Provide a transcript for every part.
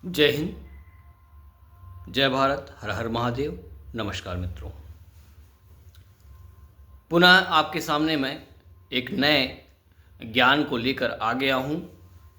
जय हिंद, जय भारत, हर हर महादेव। नमस्कार मित्रों, पुनः आपके सामने मैं एक नए ज्ञान को लेकर आ गया हूँ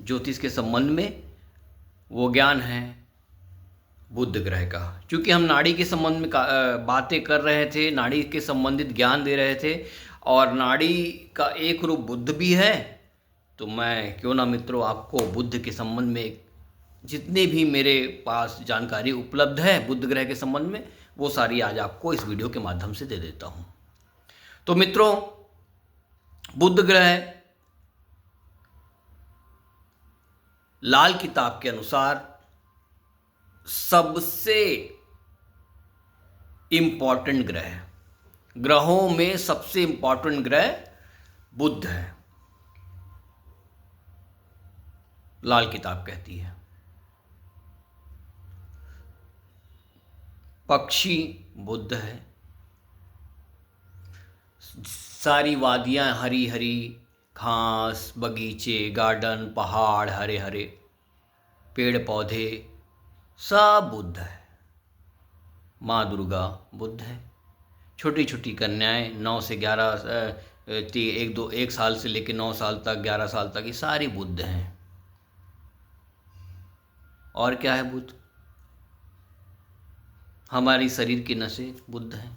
ज्योतिष के संबंध में। वो ज्ञान है बुध ग्रह का। क्योंकि हम नाड़ी के संबंध में बातें कर रहे थे, नाड़ी के संबंधित ज्ञान दे रहे थे, और नाड़ी का एक रूप बुध भी है, तो मैं क्यों ना मित्रों आपको बुध के संबंध में जितने भी मेरे पास जानकारी उपलब्ध है बुध ग्रह के संबंध में, वो सारी आज आपको इस वीडियो के माध्यम से दे देता हूँ। तो मित्रों, बुध ग्रह लाल किताब के अनुसार सबसे इंपॉर्टेंट ग्रह है। ग्रहों में सबसे इंपॉर्टेंट ग्रह बुध है, लाल किताब कहती है। पक्षी बुध है, सारी वादियां हरी हरी, घास, बगीचे, गार्डन, पहाड़ हरे हरे, पेड़ पौधे सब बुध है। माँ दुर्गा बुध है। छोटी छोटी कन्याएं 9 से 11 एक साल से लेकर 9 साल तक, 11 साल तक, ये सारी बुध हैं। और क्या है बुध? हमारी शरीर की नसें बुध हैं।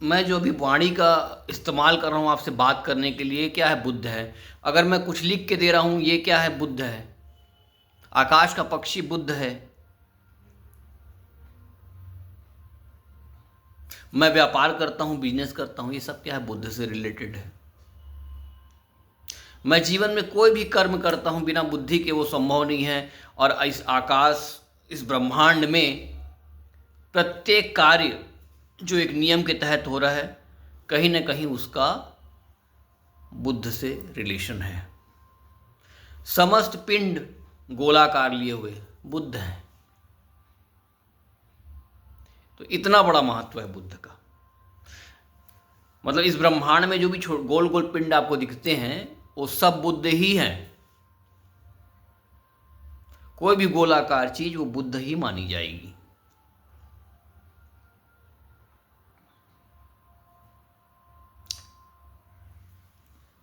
मैं जो अभी वाणी का इस्तेमाल कर रहा हूँ आपसे बात करने के लिए, क्या है? बुध है। अगर मैं कुछ लिख के दे रहा हूँ, ये क्या है? बुध है। आकाश का पक्षी बुध है। मैं व्यापार करता हूँ, बिजनेस करता हूँ, ये सब क्या है? बुध से रिलेटेड है। मैं जीवन में कोई भी कर्म करता हूँ बिना बुद्धि के, वो संभव नहीं है। और इस आकाश, इस ब्रह्मांड में प्रत्येक कार्य जो एक नियम के तहत हो रहा है, कहीं ना कहीं उसका बुध से रिलेशन है। समस्त पिंड गोलाकार लिए हुए बुध है। तो इतना बड़ा महत्व है बुध का। मतलब इस ब्रह्मांड में जो भी गोल गोल पिंड आपको दिखते हैं, वो सब बुध ही हैं। कोई भी गोलाकार चीज वो बुध ही मानी जाएगी।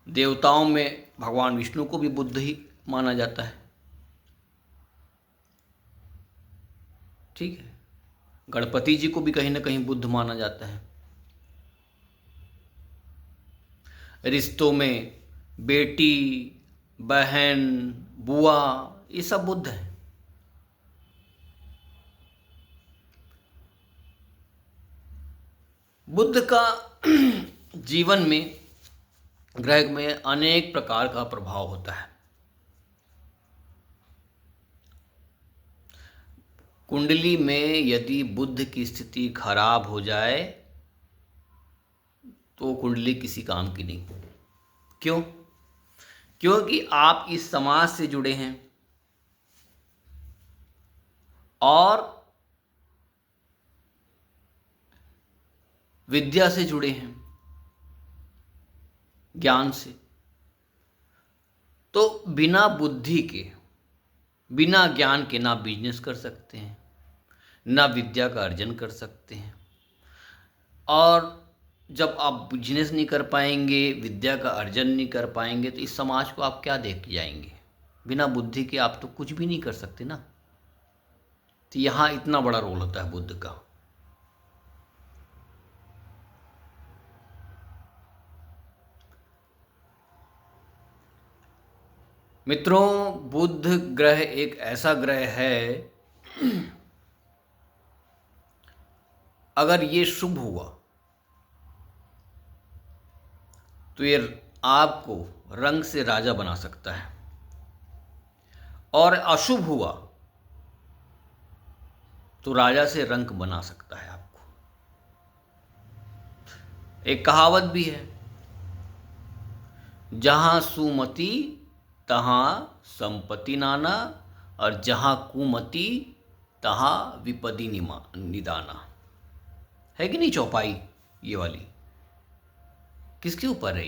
देवताओं में भगवान विष्णु को भी बुध ही माना जाता है। ठीक है। गणपति जी को भी कहीं ना कहीं बुध माना जाता है। रिश्तों में बेटी, बहन, बुआ, ये सब बुध है। बुध का जीवन में, ग्रह में अनेक प्रकार का प्रभाव होता है। कुंडली में यदि बुध की स्थिति खराब हो जाए तो कुंडली किसी काम की नहीं। क्यों? क्योंकि आप इस समाज से जुड़े हैं और विद्या से जुड़े हैं, ज्ञान से। तो बिना बुद्धि के, बिना ज्ञान के ना बिजनेस कर सकते हैं, ना विद्या का अर्जन कर सकते हैं। और जब आप बिजनेस नहीं कर पाएंगे, विद्या का अर्जन नहीं कर पाएंगे, तो इस समाज को आप क्या दे के जाएंगे? बिना बुद्धि के आप तो कुछ भी नहीं कर सकते ना। तो यहाँ इतना बड़ा रोल होता है बुद्ध का। मित्रों, बुध ग्रह एक ऐसा ग्रह है, अगर ये शुभ हुआ तो ये आपको रंग से राजा बना सकता है, और अशुभ हुआ तो राजा से रंक बना सकता है आपको। एक कहावत भी है, जहां सुमति तहां संपत्ति नाना, और जहां कुमति तहां विपदि निदाना। है कि नहीं चौपाई ये वाली? किसके ऊपर है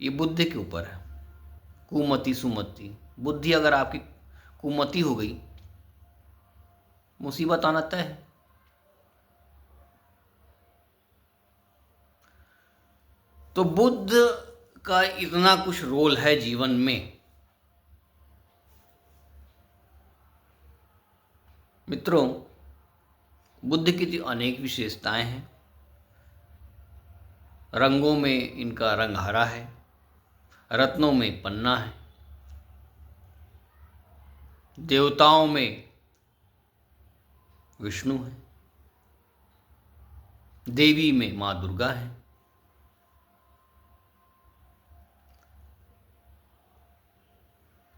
ये बुद्ध के ऊपर है। कुमति सुमति, बुद्धि अगर आपकी कुमति हो गई, मुसीबत आना तय है। तो बुद्ध का इतना कुछ रोल है जीवन में। मित्रों, बुद्ध की तो अनेक विशेषताएं हैं। रंगों में इनका रंग हरा है, रत्नों में पन्ना है, देवताओं में विष्णु है, देवी में माँ दुर्गा है।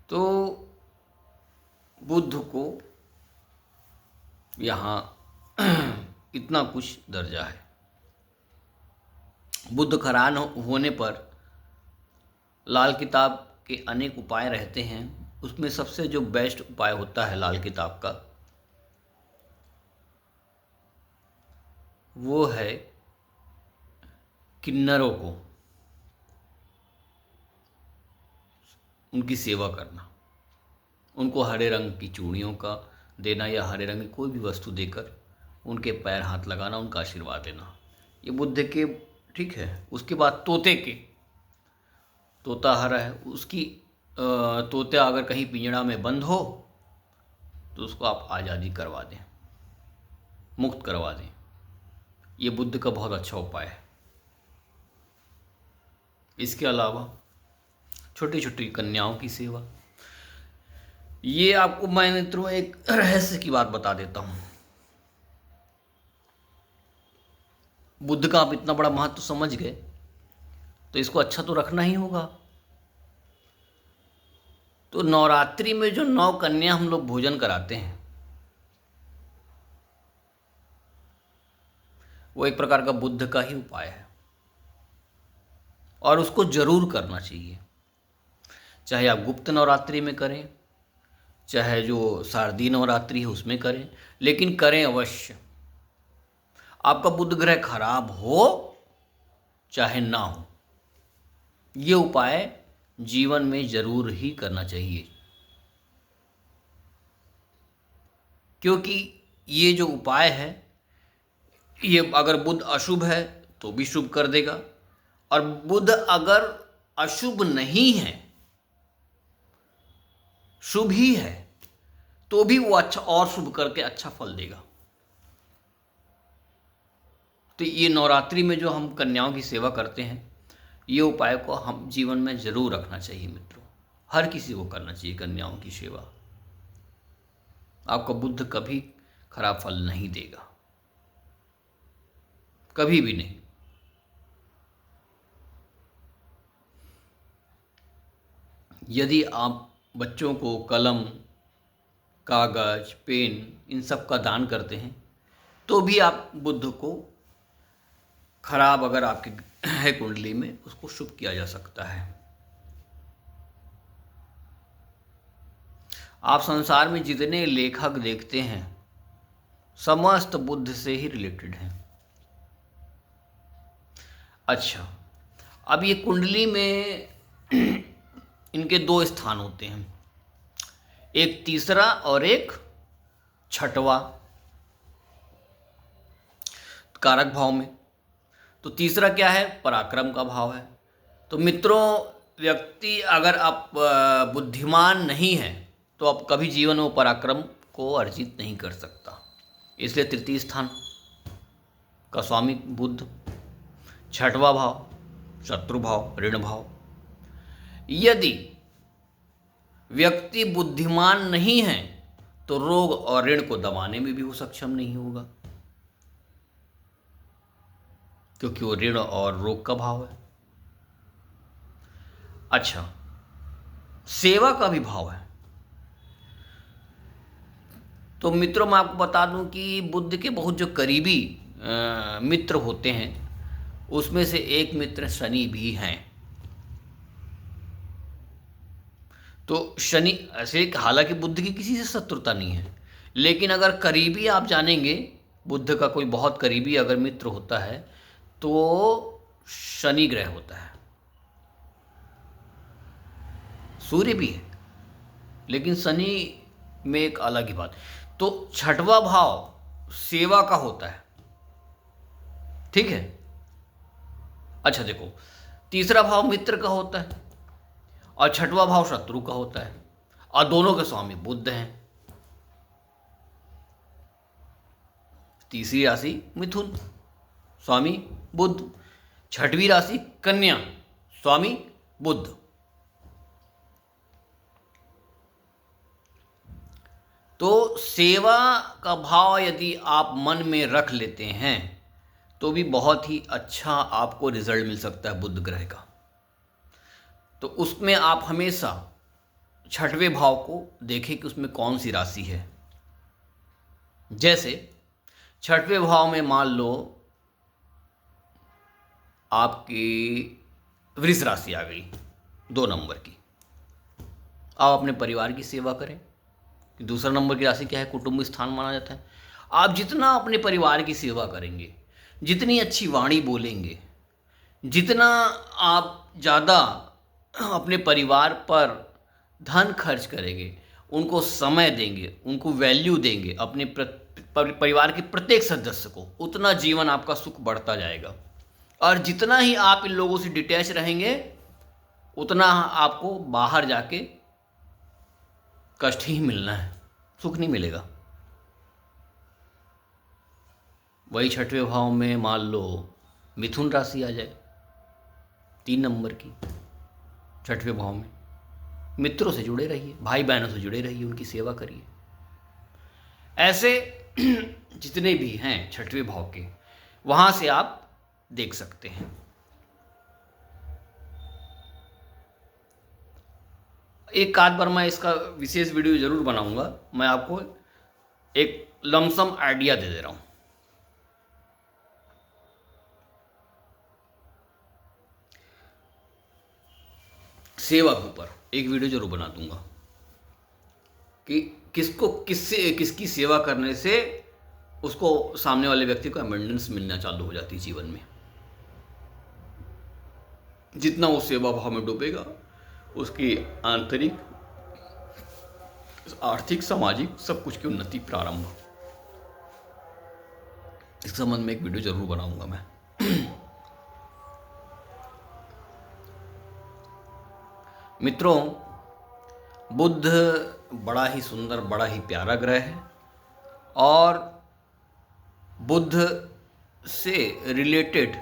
तो बुद्ध को यहाँ इतना कुछ दर्जा है। बुद्ध खरान होने पर लाल किताब के अनेक उपाय रहते हैं। उसमें सबसे जो बेस्ट उपाय होता है लाल किताब का, वो है किन्नरों को उनकी सेवा करना, उनको हरे रंग की चूड़ियों का देना या हरे रंग की कोई भी वस्तु देकर उनके पैर हाथ लगाना, उनका आशीर्वाद लेना। ये बुद्ध के ठीक है। उसके बाद तोते के, तोता हरा है, उसकी तोता अगर कहीं पिंजड़ा में बंद हो तो उसको आप आज़ादी करवा दें, मुक्त करवा दें। ये बुद्ध का बहुत अच्छा उपाय है। इसके अलावा छोटी छोटी कन्याओं की सेवा। ये आपको मैं मित्रों एक रहस्य की बात बता देता हूँ। बुद्ध का आप इतना बड़ा महत्व समझ गए तो इसको अच्छा तो रखना ही होगा। तो नवरात्रि में जो 9 कन्या हम लोग भोजन कराते हैं, वो एक प्रकार का बुद्ध का ही उपाय है और उसको जरूर करना चाहिए। चाहे आप गुप्त नवरात्रि में करें, चाहे जो शारदीय नवरात्रि है उसमें करें, लेकिन करें अवश्य। आपका बुध ग्रह खराब हो चाहे ना हो, ये उपाय जीवन में जरूर ही करना चाहिए, क्योंकि ये जो उपाय है ये अगर बुध अशुभ है तो भी शुभ कर देगा, और बुध अगर अशुभ नहीं है, शुभ ही है, तो भी वो अच्छा और शुभ करके अच्छा फल देगा। तो ये नवरात्रि में जो हम कन्याओं की सेवा करते हैं, ये उपाय को हम जीवन में जरूर रखना चाहिए मित्रों। हर किसी को करना चाहिए कन्याओं की सेवा। आपका बुध कभी खराब फल नहीं देगा, कभी भी नहीं। यदि आप बच्चों को कलम, कागज, पेन इन सब का दान करते हैं तो भी आप बुध को खराब अगर आपकी है कुंडली में, उसको शुभ किया जा सकता है। आप संसार में जितने लेखक देखते हैं समस्त बुद्ध से ही रिलेटेड हैं। अच्छा, अब ये कुंडली में इनके 2 स्थान होते हैं, एक तीसरा और एक छठवा कारक भाव में। तो तीसरा क्या है? पराक्रम का भाव है। तो मित्रों, व्यक्ति अगर आप बुद्धिमान नहीं है तो आप कभी जीवन में पराक्रम को अर्जित नहीं कर सकता। इसलिए तृतीय स्थान का स्वामी बुध, छठवा भाव शत्रु भाव, ऋण भाव। यदि व्यक्ति बुद्धिमान नहीं है तो रोग और ऋण को दबाने में भी वो सक्षम नहीं होगा, क्योंकि वो ऋण और रोग का भाव है। अच्छा, सेवा का भी भाव है। तो मित्रों, मैं आपको बता दूं कि बुद्ध के बहुत जो करीबी मित्र होते हैं, उसमें से एक मित्र शनि भी हैं। तो शनि ऐसे, हालांकि बुद्ध की किसी से शत्रुता नहीं है, लेकिन अगर करीबी आप जानेंगे, बुद्ध का कोई बहुत करीबी अगर मित्र होता है तो शनि ग्रह होता है। सूर्य भी है, लेकिन शनि में एक अलग ही बात। तो छठवां भाव सेवा का होता है, ठीक है। अच्छा देखो, तीसरा भाव मित्र का होता है और छठवां भाव शत्रु का होता है, और दोनों के स्वामी बुध हैं। तीसरी राशि मिथुन, स्वामी बुध। छठवीं राशि कन्या, स्वामी बुध। तो सेवा का भाव यदि आप मन में रख लेते हैं तो भी बहुत ही अच्छा आपको रिजल्ट मिल सकता है बुध ग्रह का। तो उसमें आप हमेशा छठवें भाव को देखें कि उसमें कौन सी राशि है। जैसे छठवें भाव में मान लो आपकी वृष राशि आ गई 2 नंबर की, आप अपने परिवार की सेवा करें। दूसरा नंबर की राशि क्या है, कुटुंब स्थान माना जाता है। आप जितना अपने परिवार की सेवा करेंगे, जितनी अच्छी वाणी बोलेंगे, जितना आप ज़्यादा अपने परिवार पर धन खर्च करेंगे, उनको समय देंगे, उनको वैल्यू देंगे, अपने परिवार के प्रत्येक सदस्य को, उतना जीवन आपका सुख बढ़ता जाएगा। और जितना ही आप इन लोगों से डिटैच रहेंगे, उतना आपको बाहर जाके कष्ट ही मिलना है, सुख नहीं मिलेगा। वही छठवें भाव में मान लो मिथुन राशि आ जाए 3 नंबर की, छठवें भाव में मित्रों से जुड़े रहिए, भाई बहनों से जुड़े रहिए, उनकी सेवा करिए। ऐसे जितने भी हैं छठवें भाव के, वहां से आप देख सकते हैं। एक आध बार मैं इसका विशेष वीडियो जरूर बनाऊंगा। मैं आपको एक लमसम आइडिया दे रहा हूं। सेवा के ऊपर एक वीडियो जरूर बना दूंगा कि किसकी सेवा करने से उसको सामने वाले व्यक्ति को अबंडेंस मिलना चालू हो जाती है जीवन में। जितना वो सेवा भाव में डूबेगा, उसकी आंतरिक, आर्थिक, सामाजिक सब कुछ की उन्नति प्रारंभ। इस संबंध में एक वीडियो जरूर बनाऊंगा मैं। मित्रों, बुध बड़ा ही सुंदर, बड़ा ही प्यारा ग्रह है, और बुध से रिलेटेड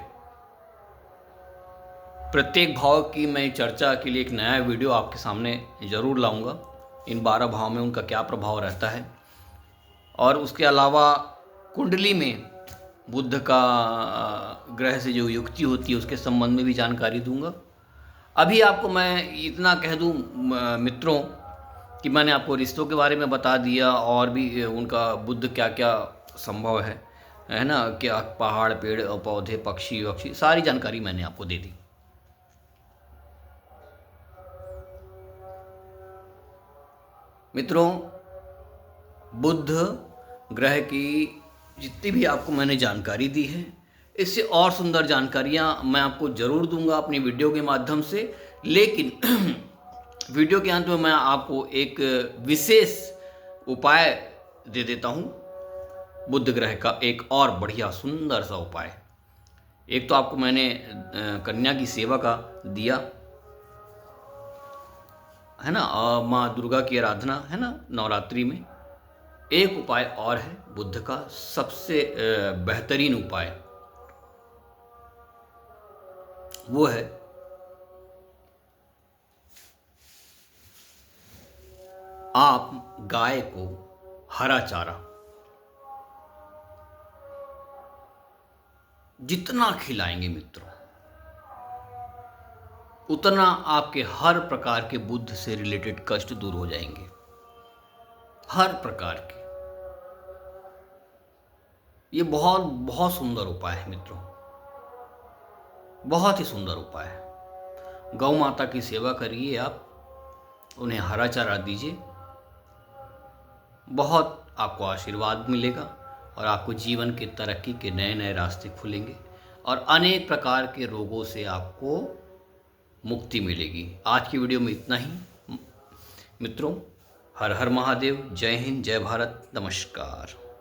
प्रत्येक भाव की मैं चर्चा के लिए एक नया वीडियो आपके सामने ज़रूर लाऊंगा। इन 12 भाव में उनका क्या प्रभाव रहता है, और उसके अलावा कुंडली में बुध का ग्रह से जो युक्ति होती है उसके संबंध में भी जानकारी दूंगा। अभी आपको मैं इतना कह दूं मित्रों कि मैंने आपको रिश्तों के बारे में बता दिया, और भी उनका बुध क्या क्या संभव है ना, क्या पहाड़, पेड़, पौधे, पक्षी वक्षी, सारी जानकारी मैंने आपको दे दी। मित्रों, बुध ग्रह की जितनी भी आपको मैंने जानकारी दी है, इससे और सुंदर जानकारियां मैं आपको ज़रूर दूंगा अपनी वीडियो के माध्यम से। लेकिन वीडियो के अंत में मैं आपको एक विशेष उपाय दे देता हूं, बुध ग्रह का एक और बढ़िया सुंदर सा उपाय। एक तो आपको मैंने कन्या की सेवा का दिया है ना, माँ दुर्गा की आराधना है ना नवरात्रि में। एक उपाय और है बुध का, सबसे बेहतरीन उपाय, वो है आप गाय को हरा चारा जितना खिलाएंगे मित्रों, उतना आपके हर प्रकार के बुध से रिलेटेड कष्ट दूर हो जाएंगे, हर प्रकार के। ये बहुत बहुत सुंदर उपाय है मित्रों, बहुत ही सुंदर उपाय है। गौ माता की सेवा करिए, आप उन्हें हरा चारा दीजिए, बहुत आपको आशीर्वाद मिलेगा, और आपको जीवन के तरक्की के नए नए रास्ते खुलेंगे, और अनेक प्रकार के रोगों से आपको मुक्ति मिलेगी। आज की वीडियो में इतना ही। मित्रों, हर हर महादेव, जय हिंद, जय भारत, नमस्कार।